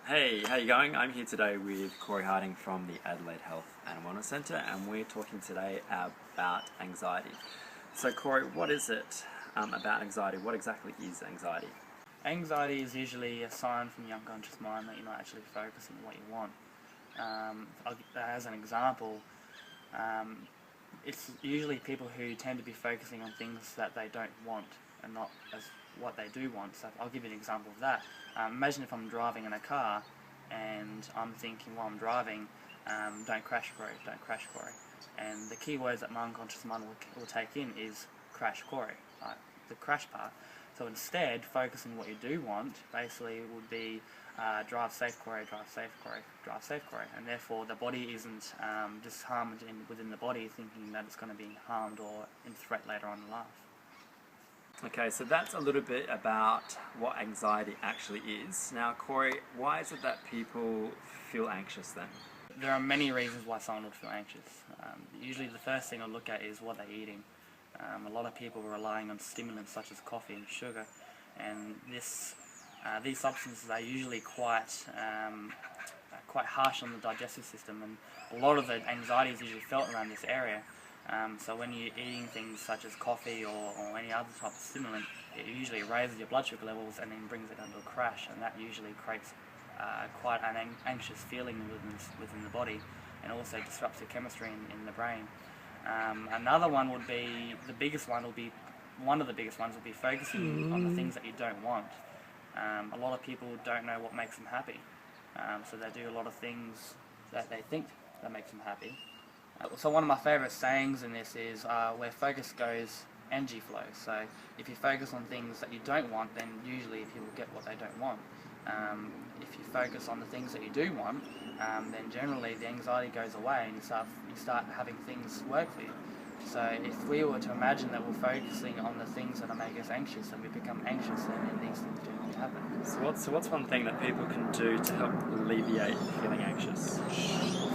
Hey, how you going? I'm here today with Corey Harding from the Adelaide Health and Wellness Centre, and we're talking today about anxiety. So Corey, what is it about anxiety? What exactly is anxiety? Anxiety is usually a sign from the unconscious mind that you're not actually focusing on what you want. As an example, it's usually people who tend to be focusing on things that they don't want and not as what they do want. So I'll give you an example of that. Imagine if I'm driving in a car and I'm thinking while I'm driving, don't crash, Corey, don't crash, Corey. And the key words that my unconscious mind will take in is crash, Corey, like the crash part. So instead, focusing what you do want basically would be drive safe, Corey, drive safe, Corey, drive safe, Corey. And therefore the body isn't disharmed within the body thinking that it's going to be harmed or in threat later on in life. Okay, so that's a little bit about what anxiety actually is. Now Corey, why is it that people feel anxious then? There are many reasons why someone would feel anxious. Usually the first thing I look at is what they're eating. A lot of people are relying on stimulants such as coffee and sugar, and these substances are usually quite harsh on the digestive system, and a lot of the anxiety is usually felt around this area. So when you're eating things such as coffee or any other type of stimulant, it usually raises your blood sugar levels and then brings it down to a crash, and that usually creates quite an anxious feeling within the body, and also disrupts the chemistry in the brain. Another one would be, one of the biggest ones would be focusing on the things that you don't want. A lot of people don't know what makes them happy, so they do a lot of things that they think that makes them happy. So one of my favourite sayings in this is, where focus goes, energy flows. So if you focus on things that you don't want, then usually people get what they don't want. If you focus on the things that you do want, then generally the anxiety goes away and you start having things work for you. So if we were to imagine that we're focusing on the things that make us anxious and we become anxious, then these things do not happen. So what's one thing that people can do to help alleviate feeling anxious?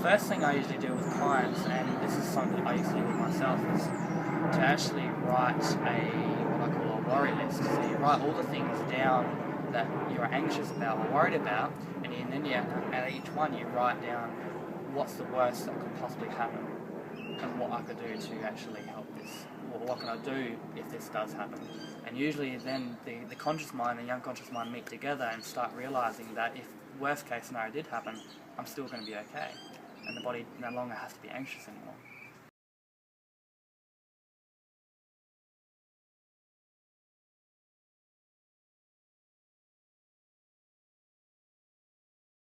First thing I usually do with clients, and this is something I used to do with myself, is to actually write what I call a worry list. So you write all the things down that you're anxious about or worried about, and then at each one you write down what's the worst that could possibly happen and what I could do to actually help this, or what can I do if this does happen. And usually then the conscious mind and the unconscious mind meet together and start realising that if worst case scenario did happen, I'm still going to be okay, and the body no longer has to be anxious anymore.